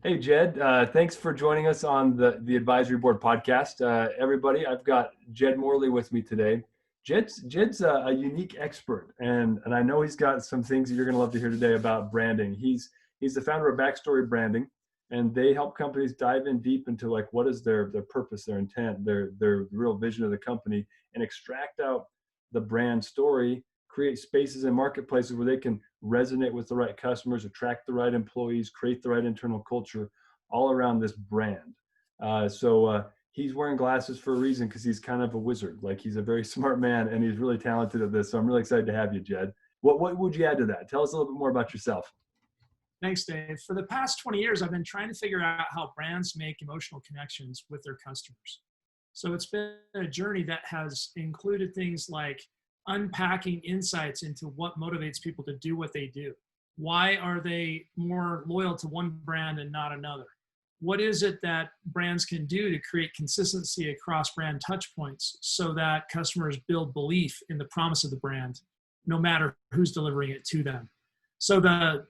Hey, Jed, thanks for joining us on the Advisory Board podcast. Everybody, I've got Jed Morley with me today. Jed's a unique expert, and I know he's got some things that you're going to love to hear today about branding. He's the founder of Backstory Branding, and they help companies dive in deep into like what is their purpose, their intent, their real vision of the company, and extract out the brand story, create spaces and marketplaces where they can resonate with the right customers, attract the right employees, create the right internal culture all around this brand. He's wearing glasses for a reason because he's kind of a wizard. Like he's a very smart man and he's really talented at this. So I'm really excited to have you, Jed. What would you add to that? Tell us a little bit more about yourself. Thanks, Dave. For the past 20 years, I've been trying to figure out how brands make emotional connections with their customers. So it's been a journey that has included things like unpacking insights into what motivates people to do what they do. Why are they more loyal to one brand and not another? What is it that brands can do to create consistency across brand touch points so that customers build belief in the promise of the brand, no matter who's delivering it to them? So the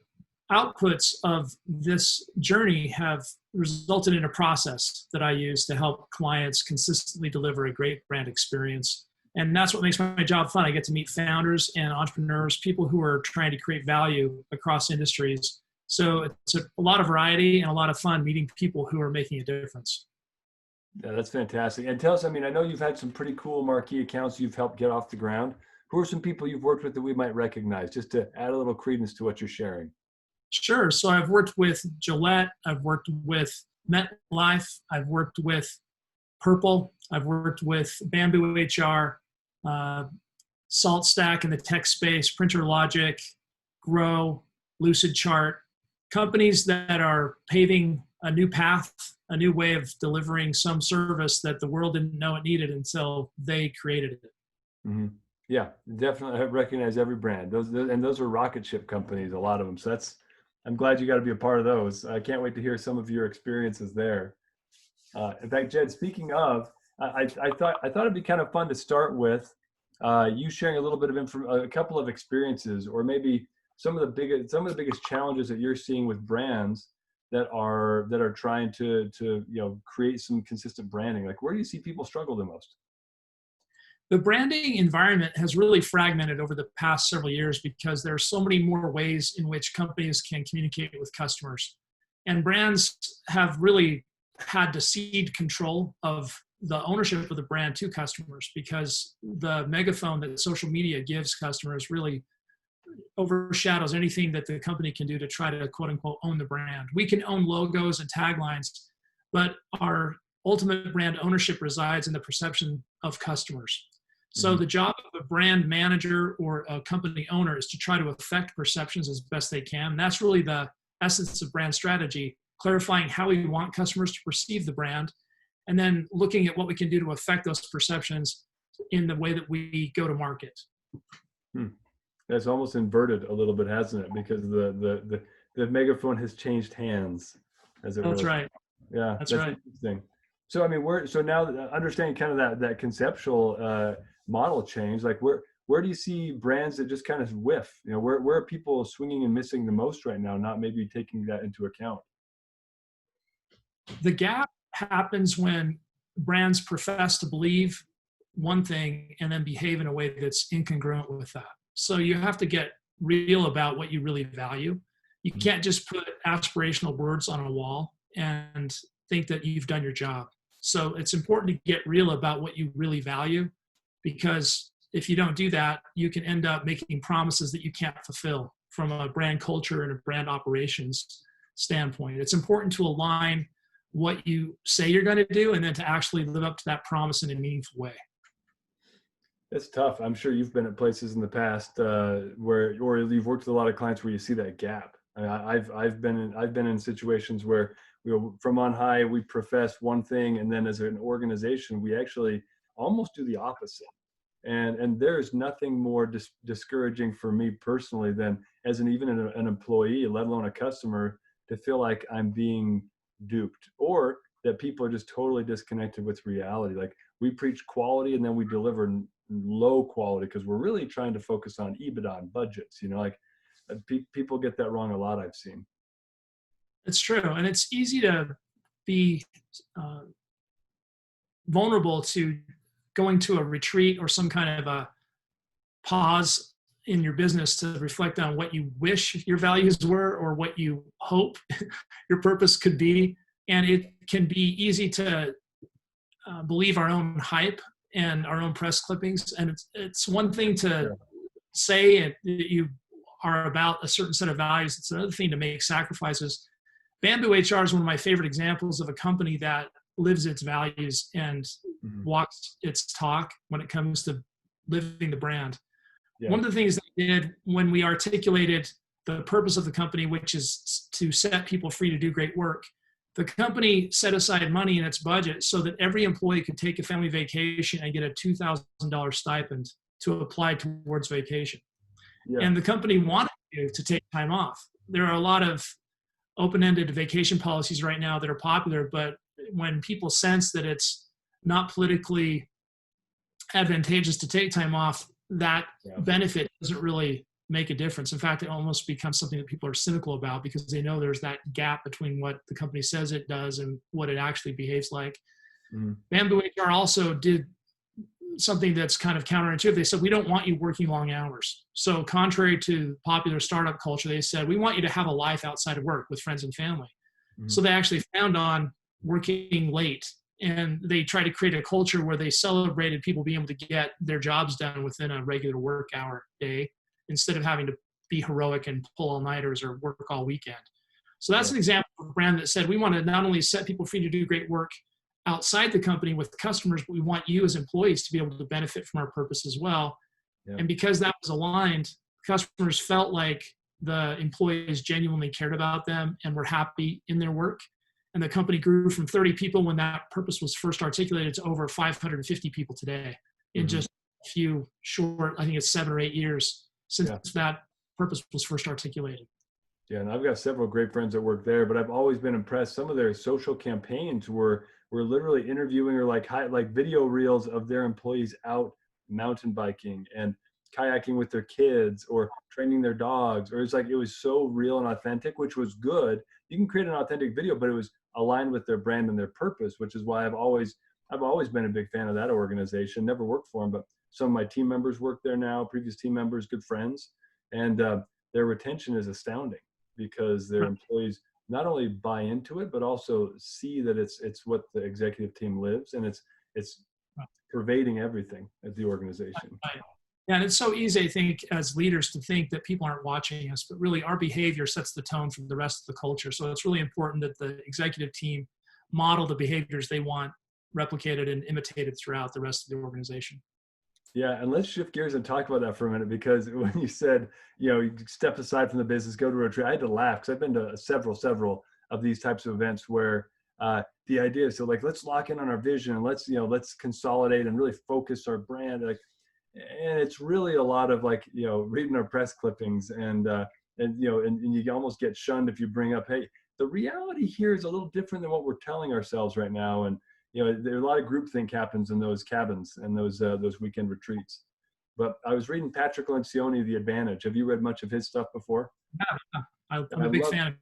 outputs of this journey have resulted in a process that I use to help clients consistently deliver a great brand experience. And that's what makes my job fun. I get to meet founders and entrepreneurs, people who are trying to create value across industries. So it's a lot of variety and a lot of fun meeting people who are making a difference. Yeah, that's fantastic. And tell us, I mean, I know you've had some pretty cool marquee accounts you've helped get off the ground. Who are some people you've worked with that we might recognize, just to add a little credence to what you're sharing? Sure. So I've worked with Gillette. I've worked with MetLife. I've worked with Purple. I've worked with Bamboo HR, Salt Stack in the tech space, Printer Logic, Grow, Lucid Chart, companies that are paving a new path, a new way of delivering some service that the world didn't know it needed until they created it. Mm-hmm. Yeah, definitely. I recognize every brand. Those are rocket ship companies, a lot of them. So I'm glad you got to be a part of those. I can't wait to hear some of your experiences there. In fact, Jed, speaking of, I thought it'd be kind of fun to start with you sharing a little bit of a couple of experiences, or maybe some of the biggest challenges that you're seeing with brands that are trying to create some consistent branding. Like, where do you see people struggle the most? The branding environment has really fragmented over the past several years because there are so many more ways in which companies can communicate with customers. And brands have really had to cede control of the ownership of the brand to customers because the megaphone that social media gives customers really overshadows anything that the company can do to try to quote unquote own the brand. We can own logos and taglines, but our ultimate brand ownership resides in the perception of customers. So the job of a brand manager or a company owner is to try to affect perceptions as best they can. And that's really the essence of brand strategy, clarifying how we want customers to perceive the brand, and then looking at what we can do to affect those perceptions in the way that we go to market. Hmm. That's almost inverted a little bit, hasn't it? Because the megaphone has changed hands, as it That's really. right. Yeah, That's that's right. interesting. So I mean, so now understanding kind of that conceptual model change, like where do you see brands that just kind of whiff? Where are people swinging and missing the most right now, not maybe taking that into account? The gap happens when brands profess to believe one thing and then behave in a way that's incongruent with that. So you have to get real about what you really value. You can't just put aspirational words on a wall and think that you've done your job. So it's important to get real about what you really value, because if you don't do that, you can end up making promises that you can't fulfill from a brand culture and a brand operations standpoint. It's important to align what you say you're going to do and then to actually live up to that promise in a meaningful way. It's tough. I'm sure you've been at places in the past or you've worked with a lot of clients where you see that gap. I've been in situations where from on high we profess one thing, and then as an organization we actually almost do the opposite. And there's nothing more discouraging for me personally than as an employee, let alone a customer, to feel like I'm being duped, or that people are just totally disconnected with reality. Like, we preach quality and then we deliver low quality because we're really trying to focus on EBITDA and budgets. Like people get that wrong a lot, I've seen. It's true. And it's easy to be uh, vulnerable to going to a retreat or some kind of a pause in your business to reflect on what you wish your values were or what you hope your purpose could be. And it can be easy to believe our own hype and our own press clippings. And it's one thing to say that you are about a certain set of values. It's another thing to make sacrifices. Bamboo HR is one of my favorite examples of a company that lives its values and walks its talk when it comes to living the brand. Yeah. One of the things that we did when we articulated the purpose of the company, which is to set people free to do great work, the company set aside money in its budget so that every employee could take a family vacation and get a $2,000 stipend to apply towards vacation. Yeah. And the company wanted you to take time off. There are a lot of open-ended vacation policies right now that are popular, but when people sense that it's not politically advantageous to take time off, that benefit doesn't really make a difference. In fact, it almost becomes something that people are cynical about because they know there's that gap between what the company says it does and what it actually behaves like. Bamboo HR also did something that's kind of counterintuitive. They said, we don't want you working long hours. So contrary to popular startup culture, they said, we want you to have a life outside of work with friends and family. So they actually found on working late, and they tried to create a culture where they celebrated people being able to get their jobs done within a regular work hour day instead of having to be heroic and pull all-nighters or work all weekend. So that's an example of a brand that said, we want to not only set people free to do great work outside the company with customers, but we want you as employees to be able to benefit from our purpose as well. Yeah. And because that was aligned, customers felt like the employees genuinely cared about them and were happy in their work. And the company grew from 30 people when that purpose was first articulated to over 550 people today in just a few short, I think it's 7 or 8 years since that purpose was first articulated. Yeah, and I've got several great friends that work there, but I've always been impressed. Some of their social campaigns were literally interviewing or like video reels of their employees out mountain biking and kayaking with their kids or training their dogs, or it was so real and authentic, which was good. You can create an authentic video, but it was aligned with their brand and their purpose, which is why I've always been a big fan of that organization. Never worked for them, but some of my team members work there now, previous team members, good friends, and their retention is astounding because their employees not only buy into it, but also see that it's what the executive team lives, and it's pervading everything at the organization. Yeah, and it's so easy, I think, as leaders to think that people aren't watching us, but really our behavior sets the tone for the rest of the culture. So it's really important that the executive team model the behaviors they want replicated and imitated throughout the rest of the organization. Yeah, and let's shift gears and talk about that for a minute, because when you said, you step aside from the business, go to a retreat, I had to laugh because I've been to several of these types of events where the idea is let's lock in on our vision and let's consolidate and really focus our brand. And it's really a lot of reading our press clippings and you almost get shunned if you bring up, hey, the reality here is a little different than what we're telling ourselves right now. And there are a lot of groupthink happens in those cabins and those weekend retreats. But I was reading Patrick Lencioni, The Advantage. Have you read much of his stuff before? Yeah, I'm a big fan.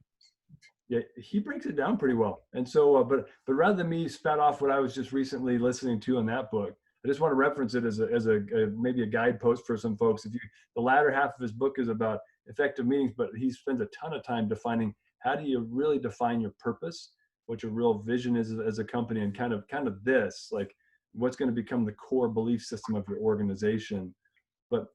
Yeah, he breaks it down pretty well. And so, but rather than me spat off what I was just recently listening to in that book, I just want to reference it as a maybe a guidepost for some folks. The latter half of his book is about effective meetings, but he spends a ton of time defining how do you really define your purpose, what your real vision is as a company, and kind of this, what's going to become the core belief system of your organization. But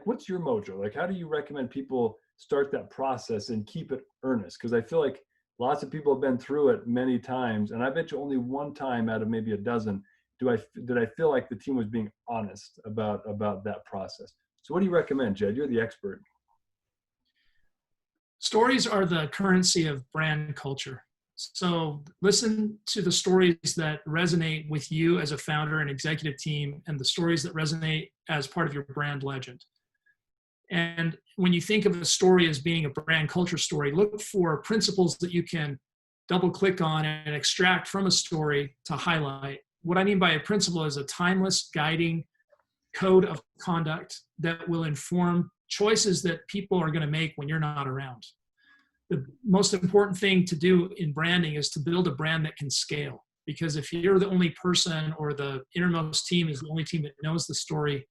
what's your mojo? How do you recommend people start that process and keep it earnest? Because I feel like lots of people have been through it many times, and I bet you only one time out of maybe a dozen did I feel like the team was being honest about that process. So what do you recommend, Jed? You're the expert. Stories are the currency of brand culture. So listen to the stories that resonate with you as a founder and executive team, and the stories that resonate as part of your brand legend. And when you think of a story as being a brand culture story, look for principles that you can double click on and extract from a story to highlight. What I mean by a principle is a timeless guiding code of conduct that will inform choices that people are going to make when you're not around. the most important thing to do in branding is to build a brand that can scale. Because if you're the only person, or the innermost team is the only team that knows the story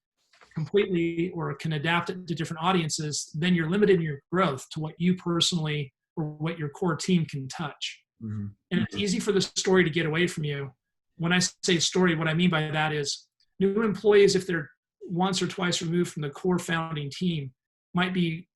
completely or can adapt it to different audiences, then you're limited in your growth to what you personally or what your core team can touch. Mm-hmm. And it's easy for the story to get away from you. When I say story, what I mean by that is new employees, if they're once or twice removed from the core founding team, might be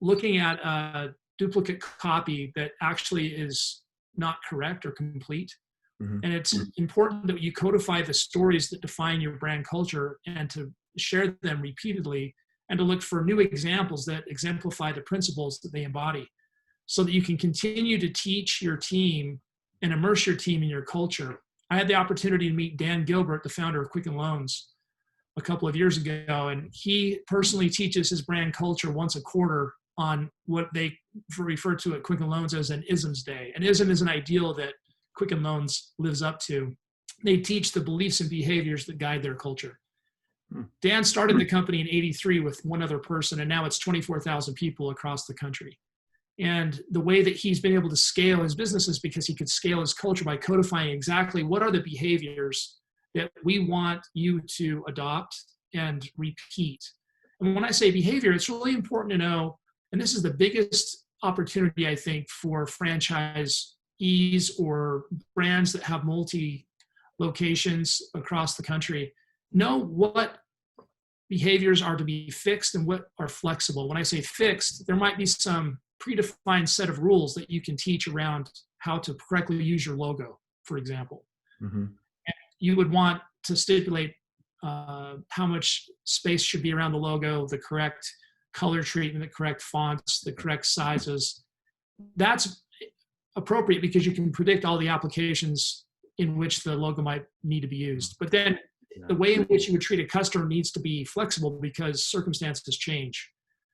looking at a duplicate copy that actually is not correct or complete. Mm-hmm. And it's important that you codify the stories that define your brand culture, and to share them repeatedly, and to look for new examples that exemplify the principles that they embody, so that you can continue to teach your team and immerse your team in your culture. I had the opportunity to meet Dan Gilbert, the founder of Quicken Loans, a couple of years ago, and he personally teaches his brand culture once a quarter on what they refer to at Quicken Loans as an ISMS day. An ISM is an ideal that Quicken Loans lives up to. They teach the beliefs and behaviors that guide their culture. Dan started the company in '83 with one other person, and now it's 24,000 people across the country. And the way that he's been able to scale his business is because he could scale his culture by codifying exactly what are the behaviors that we want you to adopt and repeat. And when I say behavior, it's really important to know, and this is the biggest opportunity, I think, for franchisees or brands that have multi-locations across the country. Know what behaviors are to be fixed and what are flexible. When I say fixed, there might be some predefined set of rules that you can teach around how to correctly use your logo, for example. Mm-hmm. You would want to stipulate how much space should be around the logo, the correct color treatment, the correct fonts, the correct sizes. That's appropriate because you can predict all the applications in which the logo might need to be used. But then the way in which you would treat a customer needs to be flexible because circumstances change.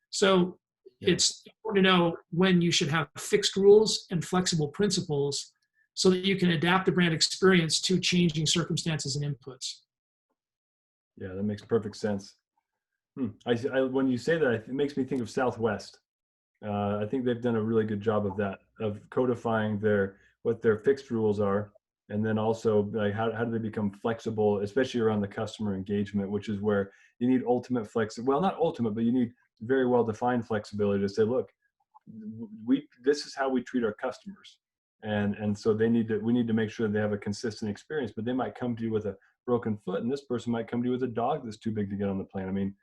So it's important to know when you should have fixed rules and flexible principles so that you can adapt the brand experience to changing circumstances and inputs. Yeah, that makes perfect sense. When you say that, it makes me think of Southwest. I think they've done a really good job of that, of codifying what their fixed rules are, and then also like how do they become flexible, especially around the customer engagement, which is where you need ultimate well, not ultimate, but you need very well defined flexibility to say, look, this is how we treat our customers, and so we need to make sure they have a consistent experience. But they might come to you with a broken foot, and this person might come to you with a dog that's too big to get on the plane. I mean,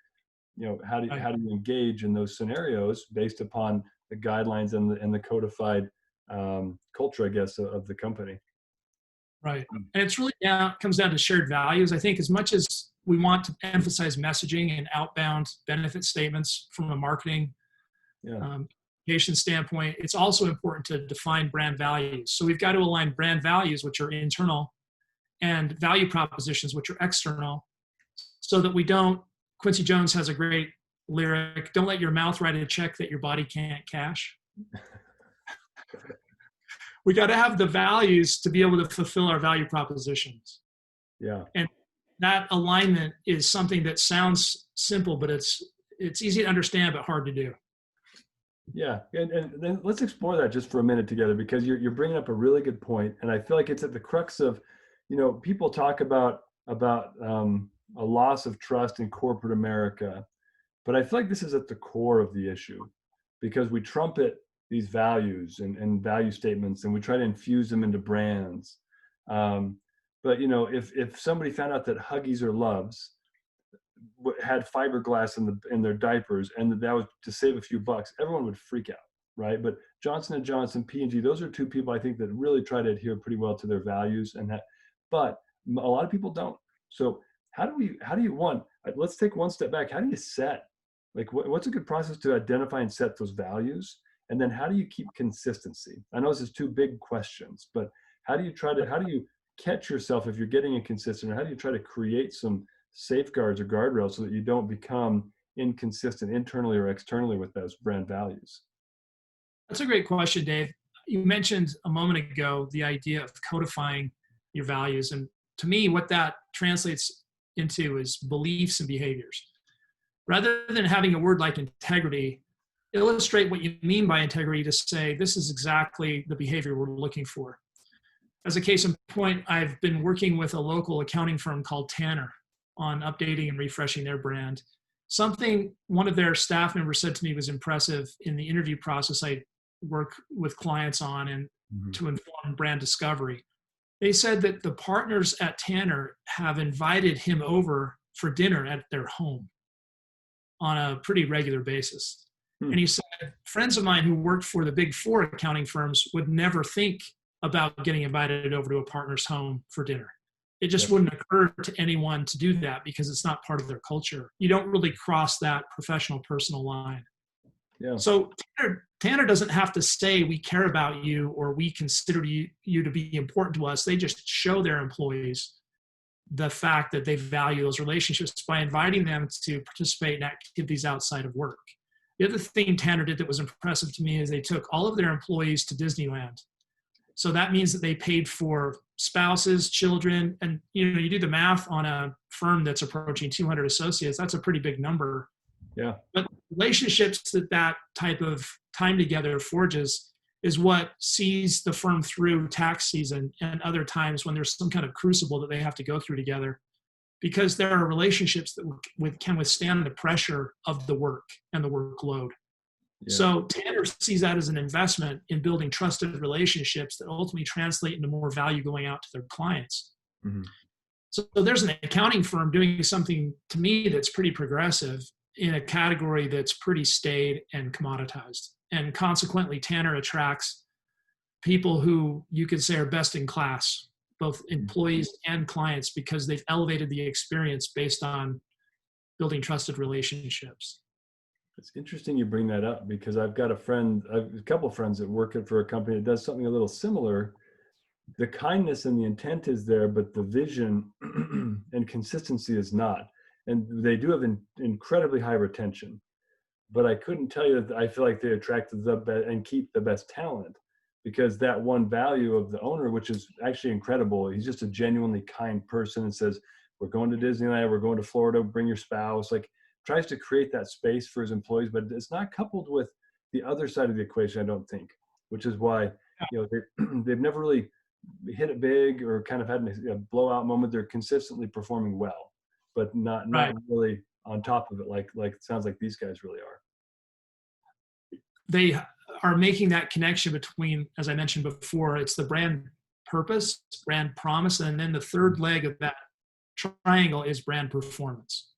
how do you engage in those scenarios based upon the guidelines and the codified culture, I guess, of the company? Right. And it's really comes down to shared values. I think as much as we want to emphasize messaging and outbound benefit statements from a marketing communication standpoint, it's also important to define brand values. So we've got to align brand values, which are internal, and value propositions, which are external, so that we don't. Quincy Jones has a great lyric, "Don't let your mouth write a check that your body can't cash." We got to have the values to be able to fulfill our value propositions. Yeah. And that alignment is something that sounds simple, but it's easy to understand, but hard to do. Yeah. And then let's explore that just for a minute together, because you're bringing up a really good point. And I feel like it's at the crux of, people talk about a loss of trust in corporate America, but I feel like this is at the core of the issue, because we trumpet these values and value statements, and we try to infuse them into brands. But if somebody found out that Huggies or Loves had fiberglass in their diapers, and that was to save a few bucks, everyone would freak out, right? But Johnson & Johnson, P&G, those are two people I think that really try to adhere pretty well to their values, but a lot of people don't. So let's take one step back. How do you set, what's a good process to identify and set those values? And then how do you keep consistency? I know this is two big questions, but how do you catch yourself if you're getting inconsistent, or how do you try to create some safeguards or guardrails so that you don't become inconsistent internally or externally with those brand values? That's a great question, Dave. You mentioned a moment ago the idea of codifying your values. And to me, what that translates into is beliefs and behaviors. Rather than having a word like integrity, illustrate what you mean by integrity to say, this is exactly the behavior we're looking for. As a case in point, I've been working with a local accounting firm called Tanner on updating and refreshing their brand. Something one of their staff members said to me was impressive in the interview process I work with clients on and to inform brand discovery. They said that the partners at Tanner have invited him over for dinner at their home on a pretty regular basis. And he said, friends of mine who worked for the big four accounting firms would never think about getting invited over to a partner's home for dinner. It just wouldn't occur to anyone to do that because it's not part of their culture. You don't really cross that professional personal line. Yeah. So Tanner doesn't have to say we care about you or we consider you to be important to us. They just show their employees the fact that they value those relationships by inviting them to participate in activities outside of work. The other thing Tanner did that was impressive to me is they took all of their employees to Disneyland. So that means that they paid for spouses, children, and you do the math on a firm that's approaching 200 associates, that's a pretty big number. Yeah. But relationships that type of time together forges is what sees the firm through tax season and other times when there's some kind of crucible that they have to go through together, because there are relationships that can withstand the pressure of the work and the workload. Yeah. So Tanner sees that as an investment in building trusted relationships that ultimately translate into more value going out to their clients. Mm-hmm. So there's an accounting firm doing something to me that's pretty progressive in a category that's pretty staid and commoditized. And consequently, Tanner attracts people who you could say are best in class, both employees and clients, because they've elevated the experience based on building trusted relationships. It's interesting you bring that up because I've got a couple of friends that work for a company that does something a little similar. The kindness and the intent is there, but the vision and consistency is not. And they do have incredibly high retention. But I couldn't tell you that I feel like they attract the best and keep the best talent, because that one value of the owner, which is actually incredible, he's just a genuinely kind person and says, we're going to Disneyland, we're going to Florida, bring your spouse, like tries to create that space for his employees, but it's not coupled with the other side of the equation, I don't think, which is why, they've never really hit it big or kind of had a blowout moment. They're consistently performing well, but not really on top of it, like it sounds like these guys really are. They are making that connection between, as I mentioned before, it's the brand purpose, brand promise, and then the third leg of that triangle is brand performance.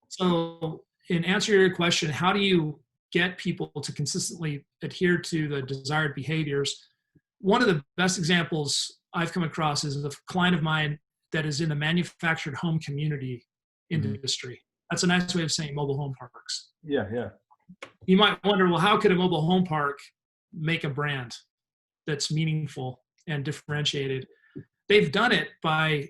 So in answer to your question, how do you get people to consistently adhere to the desired behaviors? One of the best examples I've come across is a client of mine that is in the manufactured home community industry. That's a nice way of saying mobile home parks. Yeah, yeah. You might wonder, well, how could a mobile home park make a brand that's meaningful and differentiated? They've done it by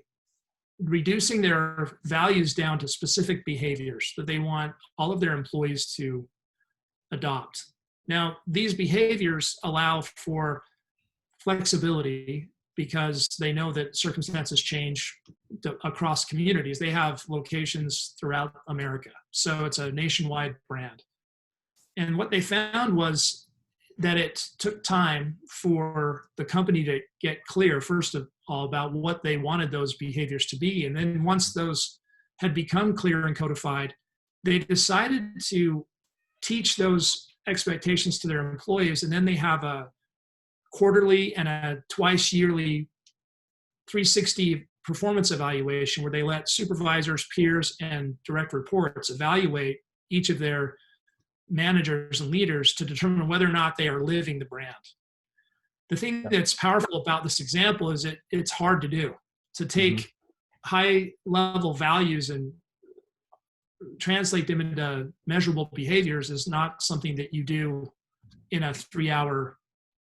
reducing their values down to specific behaviors that they want all of their employees to adopt. Now, these behaviors allow for flexibility because they know that circumstances change across communities. They have locations throughout America, so it's a nationwide brand. And what they found was that it took time for the company to get clear, first of all, about what they wanted those behaviors to be. And then once those had become clear and codified, they decided to teach those expectations to their employees. And then they have a quarterly and a twice yearly 360 performance evaluation where they let supervisors, peers, and direct reports evaluate each of their managers and leaders to determine whether or not they are living the brand. The thing that's powerful about this example is it's hard to do. To take high level values and translate them into measurable behaviors is not something that you do in a 3-hour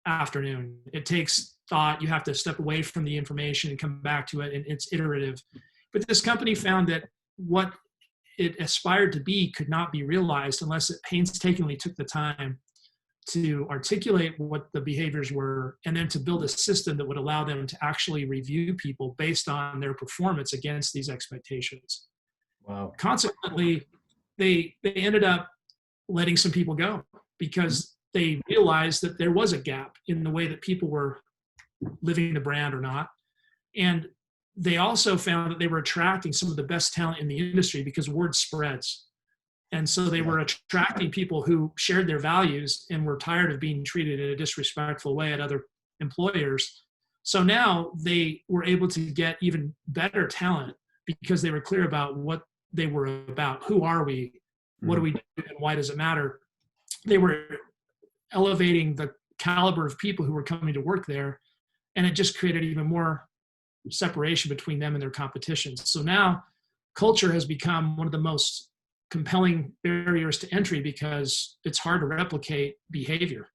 afternoon. It takes thought. You have to step away from the information and come back to it, and it's iterative. But this company found that what it aspired to be could not be realized unless it painstakingly took the time to articulate what the behaviors were and then to build a system that would allow them to actually review people based on their performance against these expectations. Wow. Consequently, they ended up letting some people go because they realized that there was a gap in the way that people were living the brand or not. And they also found that they were attracting some of the best talent in the industry because word spreads. And so they were attracting people who shared their values and were tired of being treated in a disrespectful way at other employers. So now they were able to get even better talent because they were clear about what they were about. Who are we? What do we do? And why does it matter? They were elevating the caliber of people who were coming to work there. And it just created even more separation between them and their competition. So now culture has become one of the most compelling barriers to entry because it's hard to replicate behavior.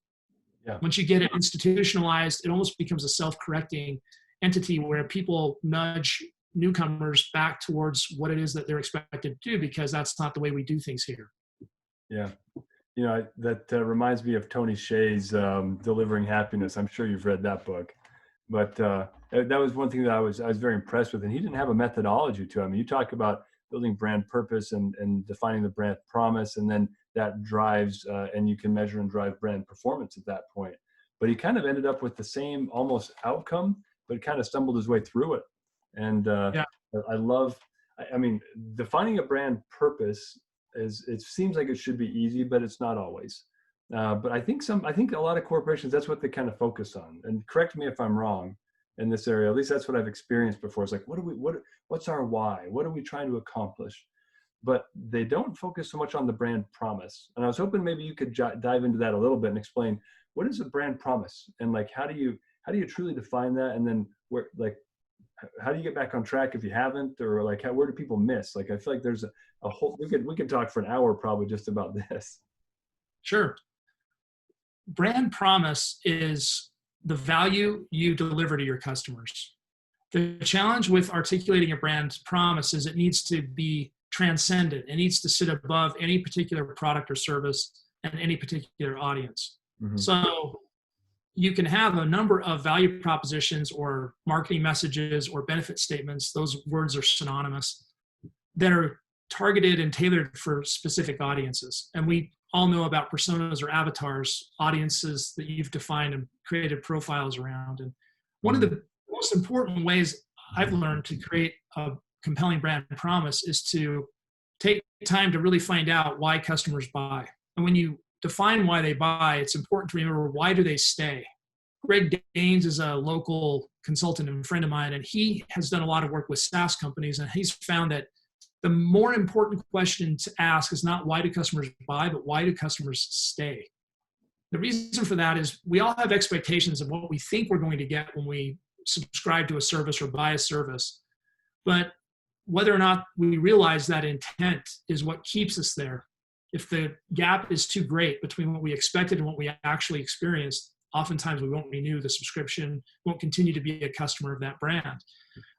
Yeah. Once you get it institutionalized, it almost becomes a self-correcting entity where people nudge newcomers back towards what it is that they're expected to do because that's not the way we do things here. Yeah. You know, that reminds me of Tony Hsieh's Delivering Happiness. I'm sure you've read that book. But that was one thing that I was very impressed with. And he didn't have a methodology to it. I mean, you talk about building brand purpose and defining the brand promise, and then that drives, and you can measure and drive brand performance at that point. But he kind of ended up with the same almost outcome, but kind of stumbled his way through it. And I love, I mean, defining a brand purpose it seems like it should be easy, but it's not always. But I think a lot of corporations, that's what they kind of focus on. And correct me if I'm wrong in this area. At least that's what I've experienced before. It's like, what's our why? What are we trying to accomplish? But they don't focus so much on the brand promise. And I was hoping maybe you could dive into that a little bit and explain what is a brand promise, and like how do you truly define that, and then how do you get back on track if you haven't, or like where do people miss? Like I feel like there's a whole we could talk for an hour probably just about this. Sure. Brand promise is the value you deliver to your customers. The challenge with articulating a brand promise is it needs to be transcendent. It needs to sit above any particular product or service and any particular audience. Mm-hmm. So you can have a number of value propositions or marketing messages or benefit statements, those words are synonymous, that are targeted and tailored for specific audiences. And we all know about personas or avatars, audiences that you've defined and created profiles around. And one of the most important ways I've learned to create a compelling brand promise is to take time to really find out why customers buy. And when you define why they buy, it's important to remember, why do they stay? Greg Daines is a local consultant and friend of mine, and he has done a lot of work with SaaS companies, and he's found that the more important question to ask is not why do customers buy, but why do customers stay? The reason for that is we all have expectations of what we think we're going to get when we subscribe to a service or buy a service. But whether or not we realize that intent is what keeps us there. If the gap is too great between what we expected and what we actually experienced, oftentimes we won't renew the subscription, won't continue to be a customer of that brand.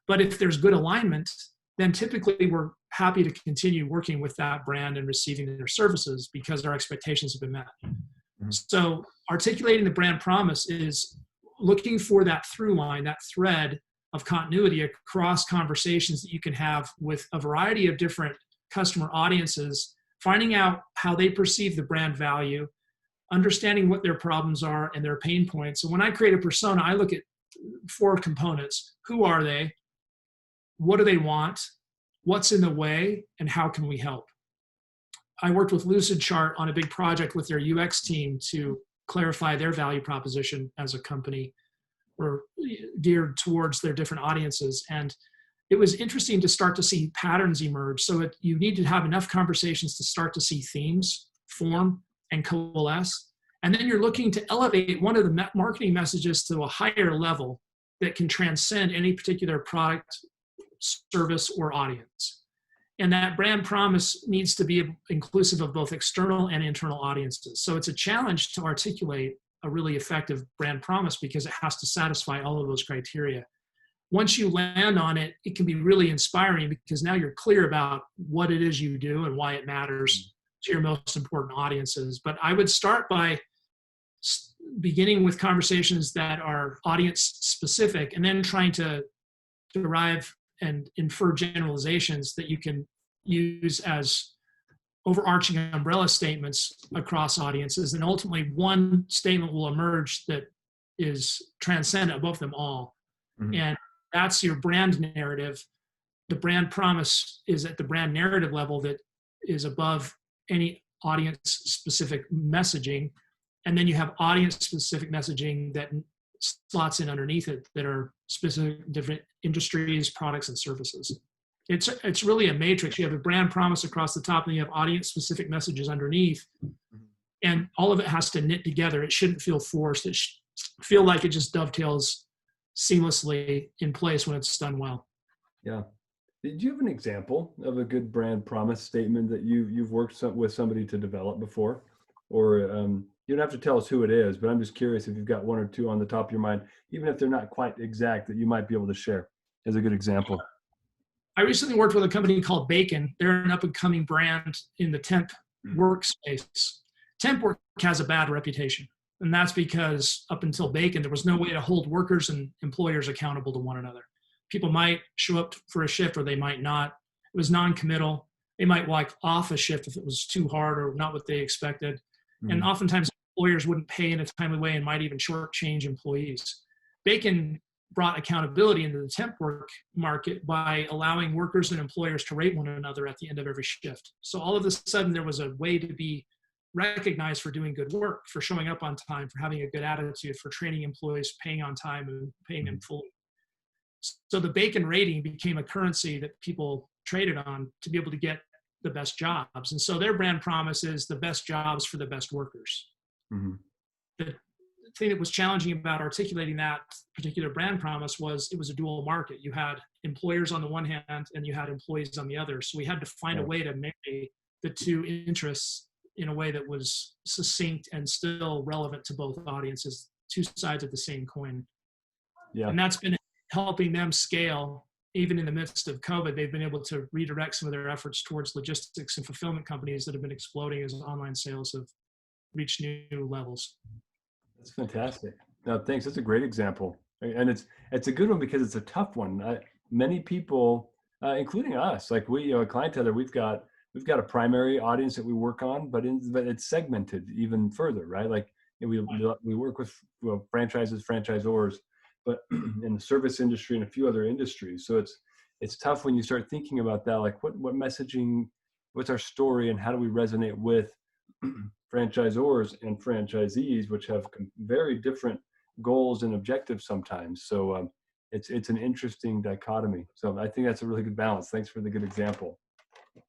But if there's good alignment, then typically we're happy to continue working with that brand and receiving their services because our expectations have been met. Mm-hmm. So articulating the brand promise is looking for that through line, that thread of continuity across conversations that you can have with a variety of different customer audiences, finding out how they perceive the brand value, understanding what their problems are and their pain points. So when I create a persona, I look at 4 components. Who are they? What do they want? What's in the way? And how can we help? I worked with Lucid Chart on a big project with their UX team to clarify their value proposition as a company, or geared towards their different audiences. And it was interesting to start to see patterns emerge. So you need to have enough conversations to start to see themes form and coalesce. And then you're looking to elevate one of the marketing messages to a higher level that can transcend any particular product, service, or audience. And that brand promise needs to be inclusive of both external and internal audiences. So it's a challenge to articulate a really effective brand promise because it has to satisfy all of those criteria. Once you land on it, it can be really inspiring because now you're clear about what it is you do and why it matters to your most important audiences. But I would start by beginning with conversations that are audience specific and then trying to derive and infer generalizations that you can use as overarching umbrella statements across audiences, and ultimately one statement will emerge that is transcendent above them all. Mm-hmm. And that's your brand narrative. The brand promise is at the brand narrative level that is above any audience specific messaging. And then you have audience specific messaging that slots in underneath it that are specific different industries, products, and services. It's really a matrix. You have a brand promise across the top, and you have audience specific messages underneath. And all of it has to knit together. It shouldn't feel forced. It should feel like it just dovetails seamlessly in place when it's done well. Yeah. Did you have an example of a good brand promise statement that you've worked with somebody to develop before? Or you don't have to tell us who it is, but I'm just curious if you've got one or two on the top of your mind, even if they're not quite exact, that you might be able to share as a good example. I recently worked with a company called Bacon. They're an up-and-coming brand in the temp workspace. Temp work has a bad reputation, and that's because up until Bacon, there was no way to hold workers and employers accountable to one another. People might show up for a shift or they might not. It was non-committal. They might walk off a shift if it was too hard or not what they expected. And oftentimes employers wouldn't pay in a timely way and might even shortchange employees. Bacon brought accountability into the temp work market by allowing workers and employers to rate one another at the end of every shift. So all of a sudden there was a way to be recognized for doing good work, for showing up on time, for having a good attitude, for training employees, paying on time and paying them fully. So the Bacon rating became a currency that people traded on to be able to get the best jobs. And so their brand promise is the best jobs for the best workers. Mm-hmm. The thing that was challenging about articulating that particular brand promise was it was a dual market. You had employers on the one hand and you had employees on the other. So we had to find a way to marry the two interests in a way that was succinct and still relevant to both audiences, two sides of the same coin. Yeah. And that's been helping them scale. Even in the midst of COVID, they've been able to redirect some of their efforts towards logistics and fulfillment companies that have been exploding as online sales have reached new levels. That's fantastic. No, thanks. That's a great example. And it's a good one because it's a tough one. Many people, including us, like we, at ClientTether, we've got a primary audience that we work on, but it's segmented even further, right? Like we work with franchises, franchisors, but in the service industry and a few other industries. So it's tough when you start thinking about that, like what messaging, what's our story, and how do we resonate with franchisors and franchisees, which have very different goals and objectives sometimes. So it's an interesting dichotomy. So I think that's a really good balance. Thanks for the good example.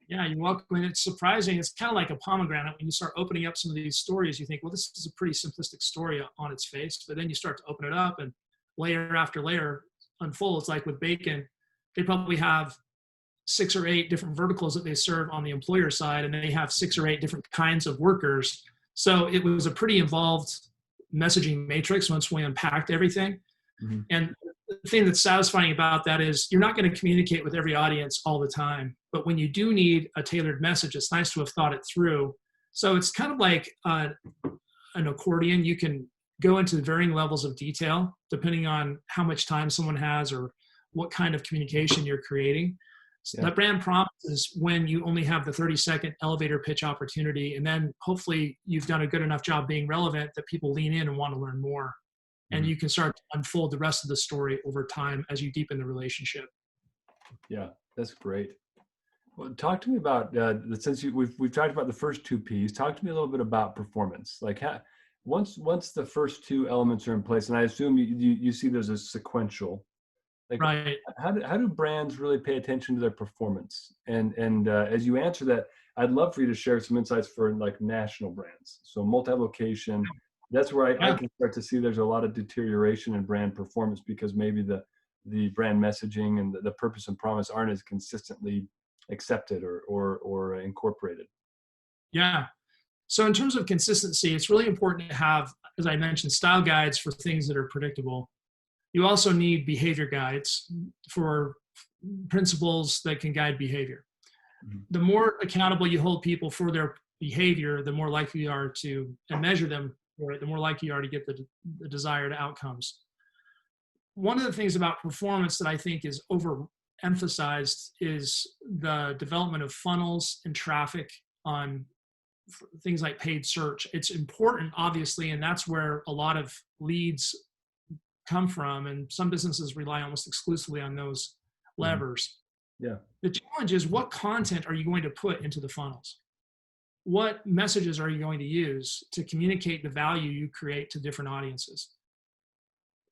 Yeah, you're welcome. And it's surprising. It's kind of like a pomegranate. When you start opening up some of these stories, you think, well, this is a pretty simplistic story on its face. But then you start to open it up and layer after layer unfolds. Like with Bacon, they probably have 6 or 8 different verticals that they serve on the employer side, and they have 6 or 8 different kinds of workers. So it was a pretty involved messaging matrix once we unpacked everything. Mm-hmm. And the thing that's satisfying about that is you're not going to communicate with every audience all the time, but when you do need a tailored message, it's nice to have thought it through. So it's kind of like an accordion. You can go into varying levels of detail depending on how much time someone has or what kind of communication you're creating. So that brand promise is when you only have the 30-second elevator pitch opportunity, and then hopefully you've done a good enough job being relevant that people lean in and want to learn more. Mm-hmm. And you can start to unfold the rest of the story over time as you deepen the relationship. Yeah, that's great. Well, talk to me about since we've talked about the first 2 P's. Talk to me a little bit about performance. Like once the first 2 elements are in place, and I assume you see those as sequential. Like, right. How do brands really pay attention to their performance? And as you answer that, I'd love for you to share some insights for like national brands. So multi-location, that's where I can start to see there's a lot of deterioration in brand performance because maybe the brand messaging and the purpose and promise aren't as consistently accepted or incorporated. Yeah. So in terms of consistency, it's really important to have, as I mentioned, style guides for things that are predictable. You also need behavior guides for principles that can guide behavior. Mm-hmm. The more accountable you hold people for their behavior, the more likely you are to measure them for it, the more likely you are to get the desired outcomes. One of the things about performance that I think is overemphasized is the development of funnels and traffic on things like paid search. It's important, obviously, and that's where a lot of leads come from. And some businesses rely almost exclusively on those levers. Yeah. The challenge is, what content are you going to put into the funnels? What messages are you going to use to communicate the value you create to different audiences?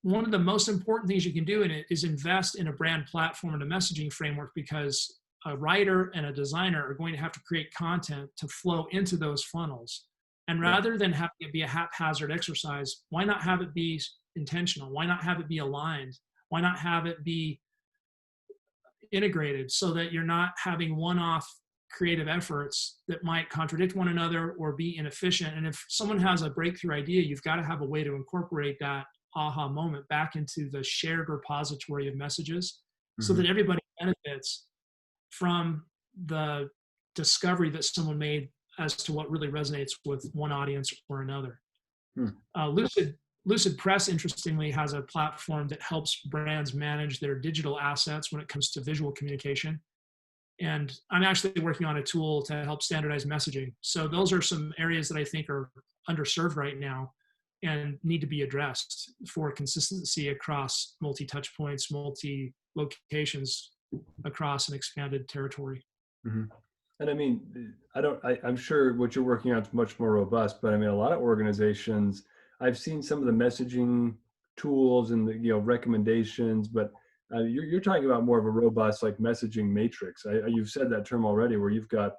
One of the most important things you can do in it is invest in a brand platform and a messaging framework, because a writer and a designer are going to have to create content to flow into those funnels. And rather than having it be a haphazard exercise, why not have it be intentional? Why not have it be aligned? Why not have it be integrated, so that you're not having one-off creative efforts that might contradict one another or be inefficient? And if someone has a breakthrough idea, you've got to have a way to incorporate that aha moment back into the shared repository of messages, so that everybody benefits from the discovery that someone made as to what really resonates with one audience or another. Lucid Press, interestingly, has a platform that helps brands manage their digital assets when it comes to visual communication. And I'm actually working on a tool to help standardize messaging. So those are some areas that I think are underserved right now and need to be addressed for consistency across multi-touch points, multi-locations across an expanded territory. And I mean, I'm sure what you're working on is much more robust, but I mean, a lot of organizations, I've seen some of the messaging tools and the, recommendations, but you're talking about more of a robust, like, messaging matrix. You've said that term already, where you've got,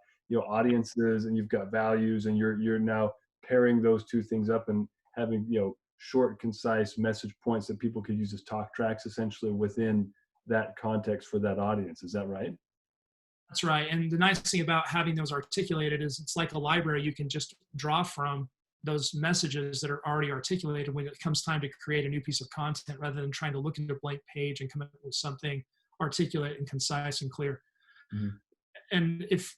audiences and you've got values, and you're now pairing those two things up and having, short, concise message points that people could use as talk tracks, essentially, within that context for that audience. Is that right? That's right. And the nice thing about having those articulated is it's like a library. You can just draw from those messages that are already articulated when it comes time to create a new piece of content, rather than trying to look at a blank page and come up with something articulate and concise and clear. And if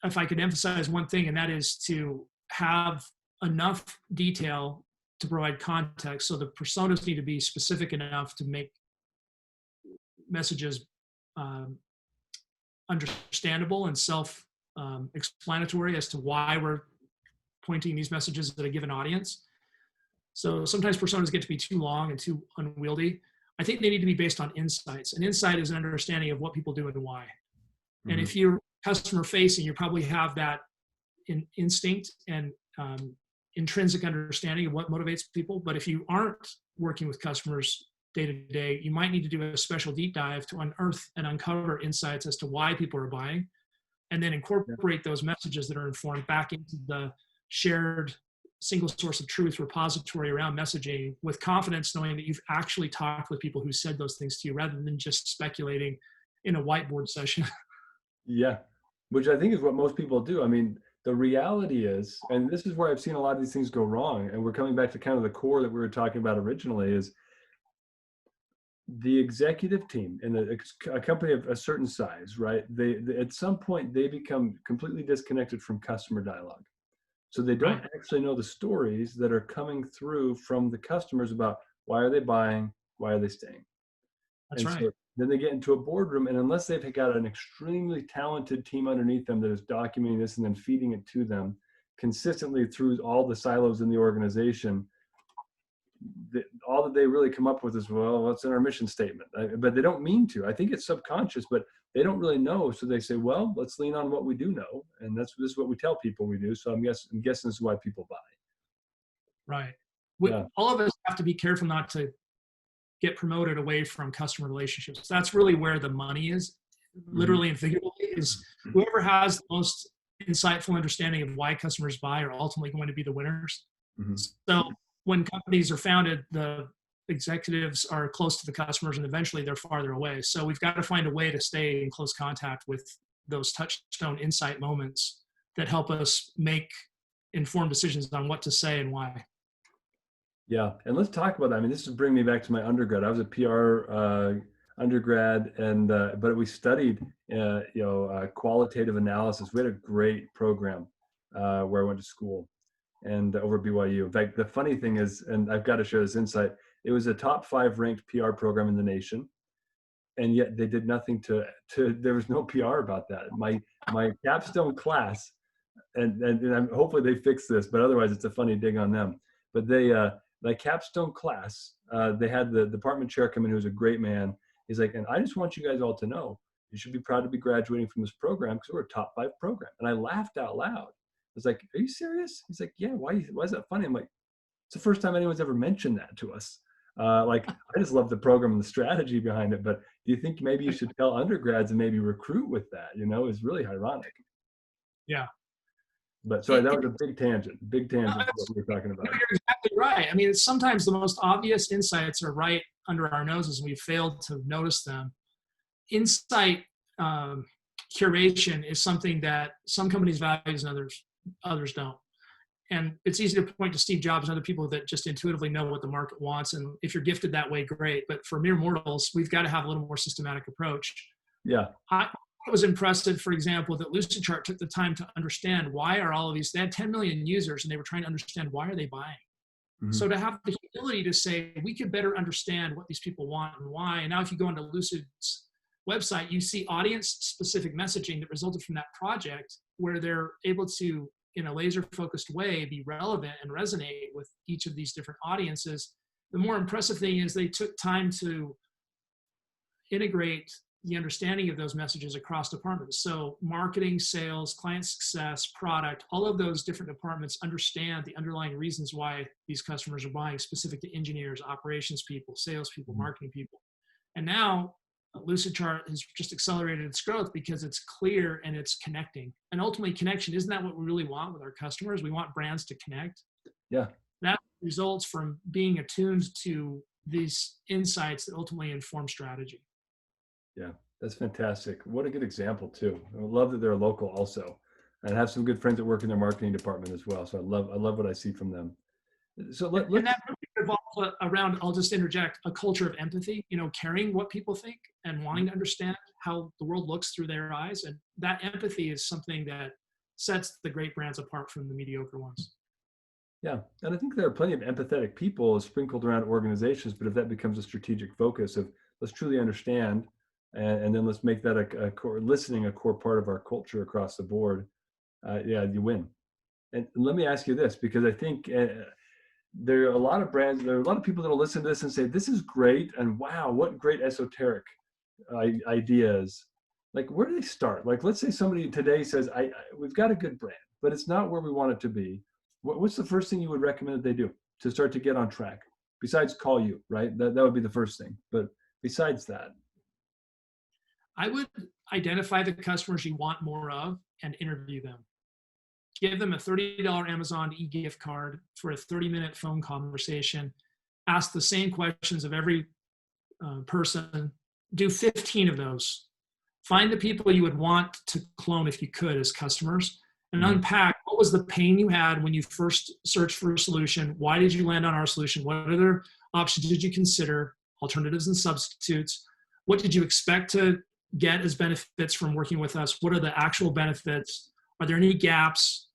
I could emphasize one thing, and that is to have enough detail to provide context. So the personas need to be specific enough to make messages understandable and self-explanatory as to why we're pointing these messages at a given audience. So sometimes personas get to be too long and too unwieldy. I think they need to be based on insights. An insight is an understanding of what people do and why. And if you're customer facing, you probably have that instinct and intrinsic understanding of what motivates people. But if you aren't working with customers day to day, you might need to do a special deep dive to unearth and uncover insights as to why people are buying, and then incorporate those messages that are informed back into the shared single source of truth repository around messaging, with confidence, knowing that you've actually talked with people who said those things to you, rather than just speculating in a whiteboard session. Yeah, which I think is what most people do. I mean, the reality is, and this is where I've seen a lot of these things go wrong, and we're coming back to kind of the core that we were talking about originally, is the executive team in a company of a certain size, right? They at some point, they become completely disconnected from customer dialogue. So they don't actually know the stories that are coming through from the customers about why are they buying, why are they staying. That's right. So then they get into a boardroom, and unless they've got an extremely talented team underneath them that is documenting this and then feeding it to them consistently through all the silos in the organization, all that they really come up with is, well, what's in our mission statement? But they don't mean to. I think it's subconscious, but they don't really know. So they say, well, let's lean on what we do know. And this is what we tell people we do. So I'm guessing this is why people buy. Right. All of us have to be careful not to get promoted away from customer relationships. That's really where the money is, literally and figuratively, is whoever has the most insightful understanding of why customers buy are ultimately going to be the winners. So when companies are founded, the executives are close to the customers, and eventually they're farther away. So we've got to find a way to stay in close contact with those touchstone insight moments that help us make informed decisions on what to say and why. Yeah, and let's talk about that. I mean, this is bringing me back to my undergrad. I was a PR undergrad, and but we studied, qualitative analysis. We had a great program where I went to school, and over at BYU. In fact, the funny thing is, and I've got to share this insight, it was a top 5 ranked PR program in the nation, and yet they did nothing to there was no PR about that. My capstone class hopefully they fix this, but otherwise it's a funny dig on them. But the capstone class, they had the department chair come in, who was a great man. He's like, and I just want you guys all to know, you should be proud to be graduating from this program because we're a top 5 program. And I laughed out loud. I was like, are you serious? He's like, yeah, why is that funny? I'm like, it's the first time anyone's ever mentioned that to us. Like, I just love the program and the strategy behind it. But do you think maybe you should tell undergrads and maybe recruit with that? It's really ironic. Yeah. But sorry, that was a big tangent from what we were talking about. You're exactly right. I mean, sometimes the most obvious insights are right under our noses and we failed to notice them. Insight curation is something that some companies value and others don't. And it's easy to point to Steve Jobs and other people that just intuitively know what the market wants. And if you're gifted that way, great. But for mere mortals, we've got to have a little more systematic approach. Yeah. It was impressive, for example, that Lucid Chart took the time to understand why are all of these, they had 10 million users and they were trying to understand why are they buying. Mm-hmm. So to have the ability to say, we could better understand what these people want and why. And now if you go into Lucid's website, you see audience specific messaging that resulted from that project where they're able to, in a laser focused way, be relevant and resonate with each of these different audiences. The more impressive thing is they took time to integrate the understanding of those messages across departments. So marketing, sales, client success, product, all of those different departments understand the underlying reasons why these customers are buying, specific to engineers, operations people, sales people, marketing people. And now Lucid Chart has just accelerated its growth because it's clear and it's connecting. And ultimately connection, isn't that what we really want with our customers? We want brands to connect. Yeah. That results from being attuned to these insights that ultimately inform strategy. Yeah, that's fantastic. What a good example too. I love that they're local also, and I have some good friends that work in their marketing department as well. So I love what I see from them. So let's. And that really revolves around, I'll just interject, a culture of empathy, caring what people think and wanting to understand how the world looks through their eyes. And that empathy is something that sets the great brands apart from the mediocre ones. Yeah, and I think there are plenty of empathetic people sprinkled around organizations, but if that becomes a strategic focus of let's truly understand, and then let's make that a core part of our culture across the board, you win. And let me ask you this, because I think there are a lot of brands, there are a lot of people that will listen to this and say, this is great, and wow, what great esoteric ideas. Like, where do they start? Like, let's say somebody today says, we've got a good brand, but it's not where we want it to be. What's the first thing you would recommend that they do to start to get on track? Besides call you, right? That would be the first thing. But besides that, I would identify the customers you want more of and interview them. Give them a $30 Amazon e-gift card for a 30-minute phone conversation. Ask the same questions of every person. Do 15 of those. Find the people you would want to clone if you could as customers, and unpack what was the pain you had when you first searched for a solution. Why did you land on our solution? What other options did you consider? Alternatives and substitutes. What did you expect to get as benefits from working with us? What are the actual benefits? Are there any gaps?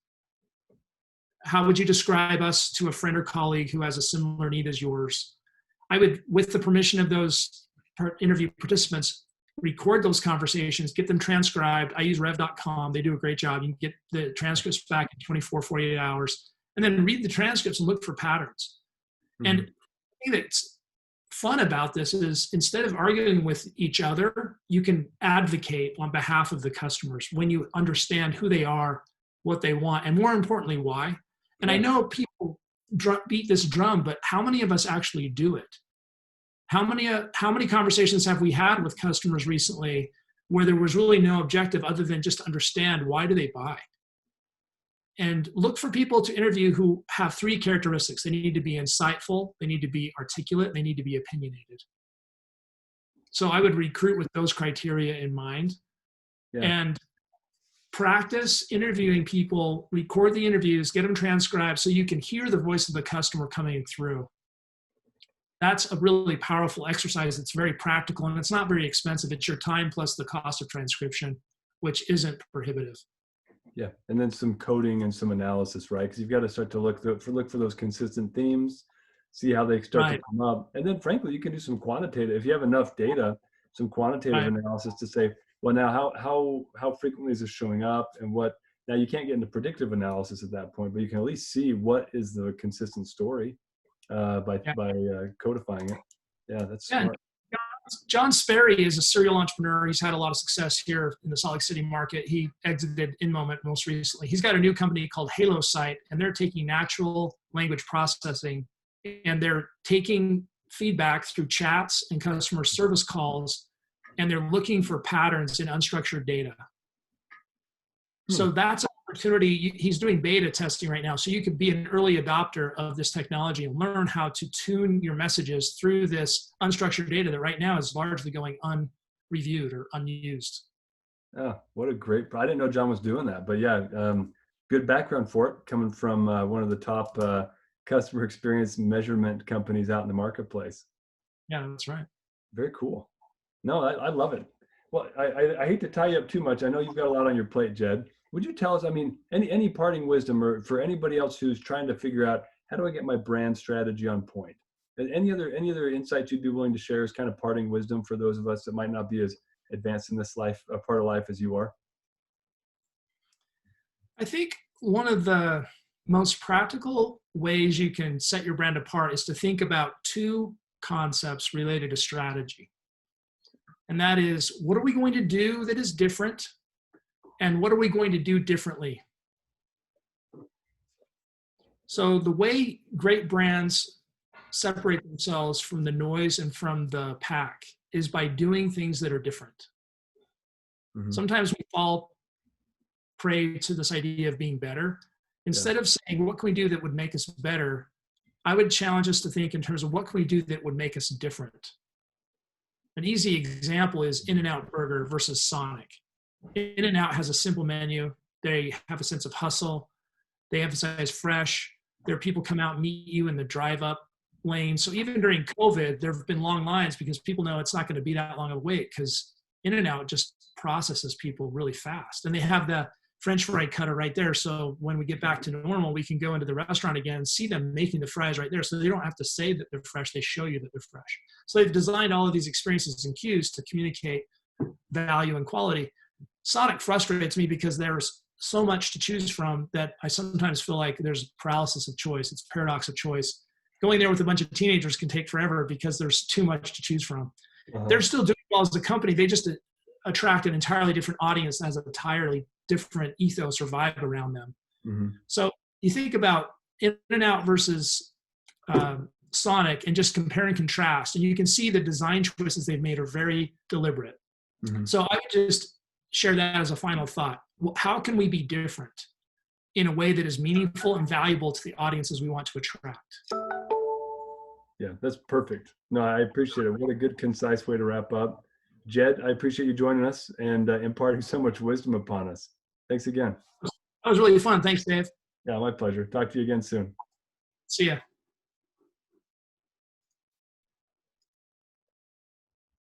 How would you describe us to a friend or colleague who has a similar need as yours? I would, with the permission of those interview participants, record those conversations, get them transcribed. I use rev.com. They do a great job. You can get the transcripts back in 24, 48 hours, and then read the transcripts and look for patterns. And the thing that's fun about this is, instead of arguing with each other, you can advocate on behalf of the customers when you understand who they are, what they want, and more importantly, why. And I know people beat this drum, but how many of us actually do it? How many conversations have we had with customers recently where there was really no objective other than just to understand why do they buy? And look for people to interview who have 3 characteristics. They need to be insightful, they need to be articulate, they need to be opinionated. So I would recruit with those criteria in mind. And practice interviewing people, record the interviews, get them transcribed so you can hear the voice of the customer coming through. That's a really powerful exercise. It's very practical and it's not very expensive. It's your time plus the cost of transcription, which isn't prohibitive. Yeah, and then some coding and some analysis, right? Because you've got to start to look for those consistent themes, see how they start to come up. And then frankly, you can do some quantitative, if you have enough data, some quantitative analysis to say, well, now how frequently is this showing up, and what Now you can't get into predictive analysis at that point, but you can at least see what is the consistent story by codifying it. Yeah, that's Yeah. smart. John Sperry is a serial entrepreneur. He's had a lot of success here in the Salt Lake City market. He exited InMoment most recently. He's got a new company called Halo Site, and they're taking natural language processing, and they're taking feedback through chats and customer service calls, and they're looking for patterns in unstructured data. So that's an opportunity. He's doing beta testing right now. So you could be an early adopter of this technology and learn how to tune your messages through this unstructured data that right now is largely going unreviewed or unused. Oh, what a great, I didn't know John was doing that, but yeah, good background for it, coming from one of the top customer experience measurement companies out in the marketplace. Yeah, that's right. Very cool. No, I love it. Well, I hate to tie you up too much. I know you've got a lot on your plate, Jed. Would you tell us, I mean, any parting wisdom, or for anybody else who's trying to figure out, how do I get my brand strategy on point? Any other insights you'd be willing to share as kind of parting wisdom for those of us that might not be as advanced in this life, a part of life as you are? I think one of the most practical ways you can set your brand apart is to think about two concepts related to strategy. And that is, what are we going to do that is different? And what are we going to do differently? So the way great brands separate themselves from the noise and from the pack is by doing things that are different. Mm-hmm. Sometimes we fall prey to this idea of being better. Instead of saying, what can we do that would make us better? I would challenge us to think in terms of what can we do that would make us different? An easy example is In-N-Out Burger versus Sonic. In-N-Out has a simple menu. They have a sense of hustle. They emphasize fresh. There are people come out and meet you in the drive-up lane. So even during COVID, there have been long lines because people know it's not going to be that long of a wait, because In-N-Out just processes people really fast. And they have the French fry cutter right there. So when we get back to normal, we can go into the restaurant again and see them making the fries right there. So they don't have to say that they're fresh. They show you that they're fresh. So they've designed all of these experiences and cues to communicate value and quality. Sonic frustrates me because there's so much to choose from that I sometimes feel like there's paralysis of choice. It's paradox of choice. Going there with a bunch of teenagers can take forever because there's too much to choose from. They're still doing well as a company. They just attract an entirely different audience that has an entirely different ethos or vibe around them. Mm-hmm. So you think about In-N-Out versus Sonic and just compare and contrast, and you can see the design choices they've made are very deliberate. Mm-hmm. So I would just share that as a final thought. How can we be different in a way that is meaningful and valuable to the audiences we want to attract? Yeah, that's perfect. No, I appreciate it. What a good, concise way to wrap up. Jed, I appreciate you joining us and imparting so much wisdom upon us. Thanks again. That was really fun. Thanks, Dave. Yeah, my pleasure. Talk to you again soon. See ya.